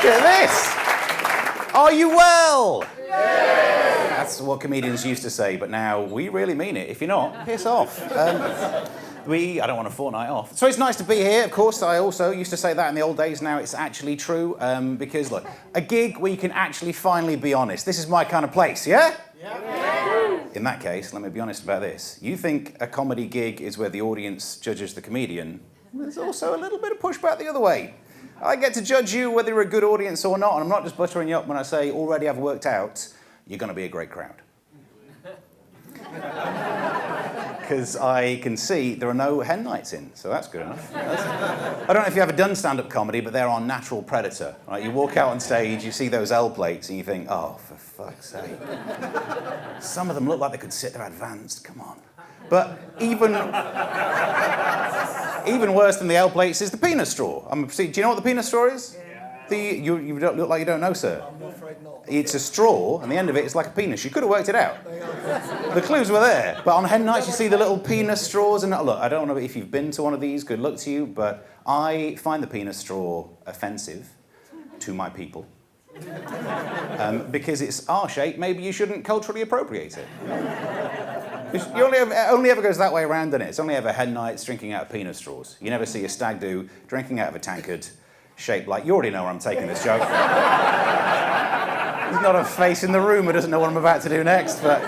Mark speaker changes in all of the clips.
Speaker 1: Look at this! Are you well? That's what comedians used to say, but now we really mean it. If you're not, piss off. I don't want a fortnight off. So it's nice to be here. Of course, I also used to say that in the old days. Now it's actually true. Because, look, a gig where you can actually finally be honest. This is my kind of place, yeah? Yeah. In that case, let me be honest about this. You think a comedy gig is where the audience judges the comedian. There's also a little bit of pushback the other way. I get to judge you whether you're a good audience or not, and I'm not just buttering you up when I say, already I've worked out, you're going to be a great crowd. Because I can see there are no hen nights in, so that's good enough. I don't know if you've ever done stand-up comedy, but they're our natural predator. Right? You walk out on stage, you see those L plates, and you think, oh, for fuck's sake. Some of them look like they could sit there advanced, come on. But even worse than the L plates is the penis straw. Do you know what the penis straw is? Yeah. You don't look like you don't know, sir.
Speaker 2: I'm afraid not.
Speaker 1: It's a straw, and the end of it is like a penis. You could have worked it out. The clues were there. But on hen nights, you see the little penis straws. And look, I don't know if you've been to one of these, good luck to you, but I find the penis straw offensive to my people. Because it's R-shaped, maybe you shouldn't culturally appropriate it. It only ever goes that way around, doesn't it? It's only ever hen nights drinking out of penis straws. You never see a stag do drinking out of a tankard shaped like... You already know where I'm taking this joke. There's not a face in the room who doesn't know what I'm about to do next, but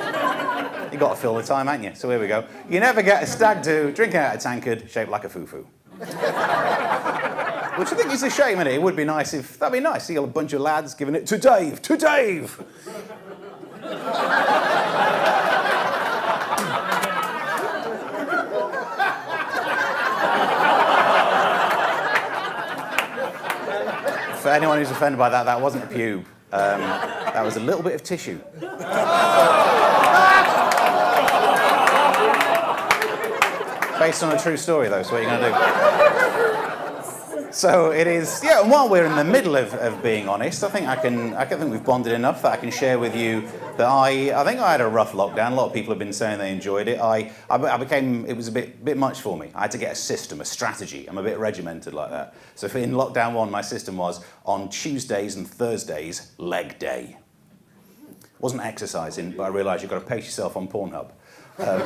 Speaker 1: you got to fill the time, haven't you? So here we go. You never get a stag do drinking out of a tankard shaped like a foo-foo. Which I think is a shame, isn't it? It would be nice if... That'd be nice. See a bunch of lads giving it to Dave, to Dave! For anyone who's offended by that, that wasn't a pube. That was a little bit of tissue. Based on a true story, though, so what are you going to do? So it is, yeah, and while we're in the middle of being honest, I think we've bonded enough that I can share with you that I think I had a rough lockdown. A lot of people have been saying they enjoyed it. It was a bit much for me. I had to get a system, a strategy. I'm a bit regimented like that. So in lockdown 1, my system was on Tuesdays and Thursdays, leg day. Wasn't exercising, but I realised you've got to pace yourself on Pornhub. Look,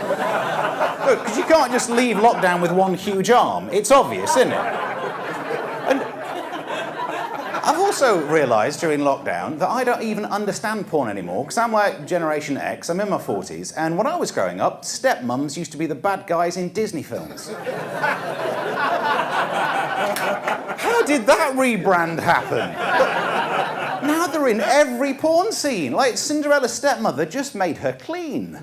Speaker 1: because you can't just leave lockdown with one huge arm. It's obvious, isn't it? And I've also realised during lockdown that I don't even understand porn anymore, because I'm like Generation X, I'm in my 40s, and when I was growing up, stepmums used to be the bad guys in Disney films. How did that rebrand happen? But now they're in every porn scene. Like Cinderella's stepmother just made her clean.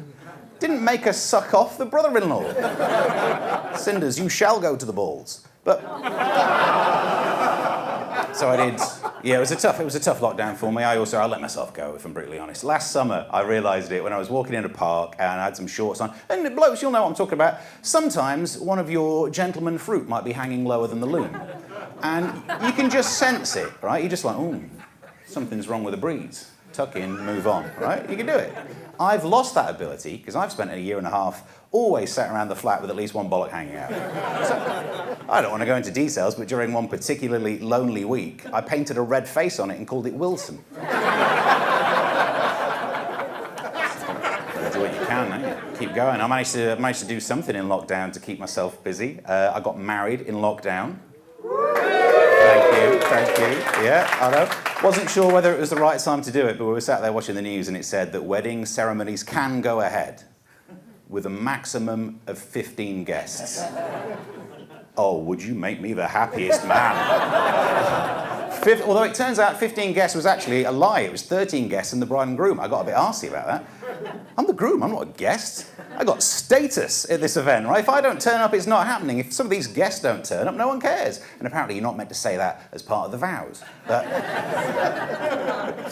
Speaker 1: Didn't make her suck off the brother-in-law. Cinders, you shall go to the balls. But so I did. Yeah, it was a tough lockdown for me. I let myself go, if I'm brutally honest. Last summer, I realised it when I was walking in a park and I had some shorts on. And blokes, you'll know what I'm talking about. Sometimes one of your gentleman fruit might be hanging lower than the loom. And you can just sense it, right? You're just like, ooh, something's wrong with the breeze. Tuck in, move on, right? You can do it. I've lost that ability because I've spent a year and a half always sat around the flat with at least one bollock hanging out. So, I don't want to go into details, but during one particularly lonely week, I painted a red face on it and called it Wilson. Do what you can, eh? Keep going. I managed to do something in lockdown to keep myself busy. I got married in lockdown. Thank you. Yeah, I know. Wasn't sure whether it was the right time to do it, but we were sat there watching the news and it said that wedding ceremonies can go ahead with a maximum of 15 guests. Oh, would you make me the happiest man? Although it turns out 15 guests was actually a lie. It was 13 guests and the bride and groom. I got a bit arsey about that. I'm the groom, I'm not a guest. I got status at this event, right? If I don't turn up, it's not happening. If some of these guests don't turn up, no one cares. And apparently you're not meant to say that as part of the vows.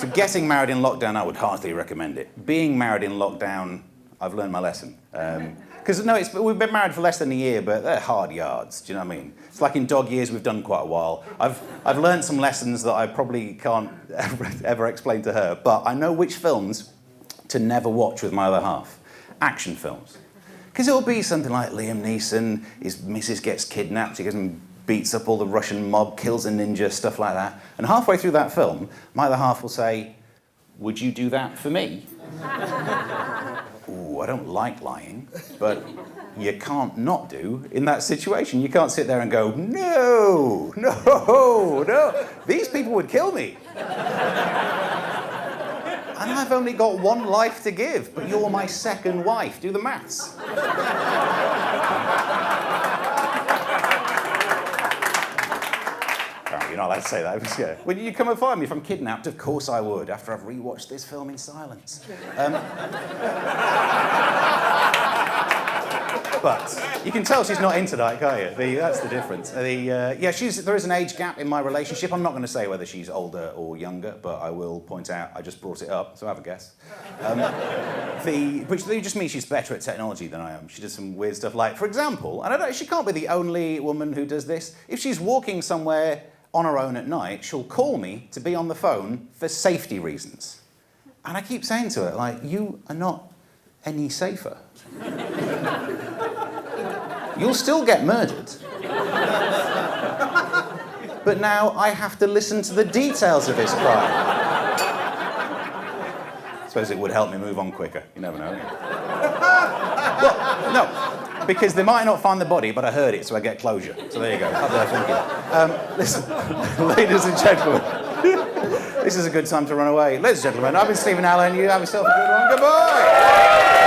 Speaker 1: So getting married in lockdown, I would heartily recommend it. Being married in lockdown, I've learned my lesson. Because we've been married for less than a year, but they're hard yards. Do you know what I mean? It's like in dog years, we've done quite a while. I've learned some lessons that I probably can't ever explain to her, but I know which films to never watch with my other half. Action films. Because it'll be something like Liam Neeson, his missus gets kidnapped, he goes and beats up all the Russian mob, kills a ninja, stuff like that. And halfway through that film, my other half will say, "Would you do that for me?" Ooh, I don't like lying, but you can't not do in that situation. You can't sit there and go, "No, no, no, these people would kill me. And I've only got one life to give, but you're my second wife. Do the maths." You're not allowed to say that. Yeah. Would you come and find me if I'm kidnapped? Of course I would, after I've rewatched this film in silence. But you can tell she's not into that, can't you? That's the difference. There is an age gap in my relationship. I'm not going to say whether she's older or younger, but I will point out, I just brought it up, so have a guess. Which just means she's better at technology than I am. She does some weird stuff like, for example, and I don't, she can't be the only woman who does this. If she's walking somewhere on her own at night, she'll call me to be on the phone for safety reasons. And I keep saying to her, like, you are not any safer. You'll still get murdered. But now I have to listen to the details of this crime. I suppose it would help me move on quicker. You never know. Well, no, because they might not find the body, but I heard it, so I get closure. So there you go. That's what I'm thinking. Listen, ladies and gentlemen, this is a good time to run away. Ladies and gentlemen, I've been Stephen Allen. You have yourself a good one. Goodbye.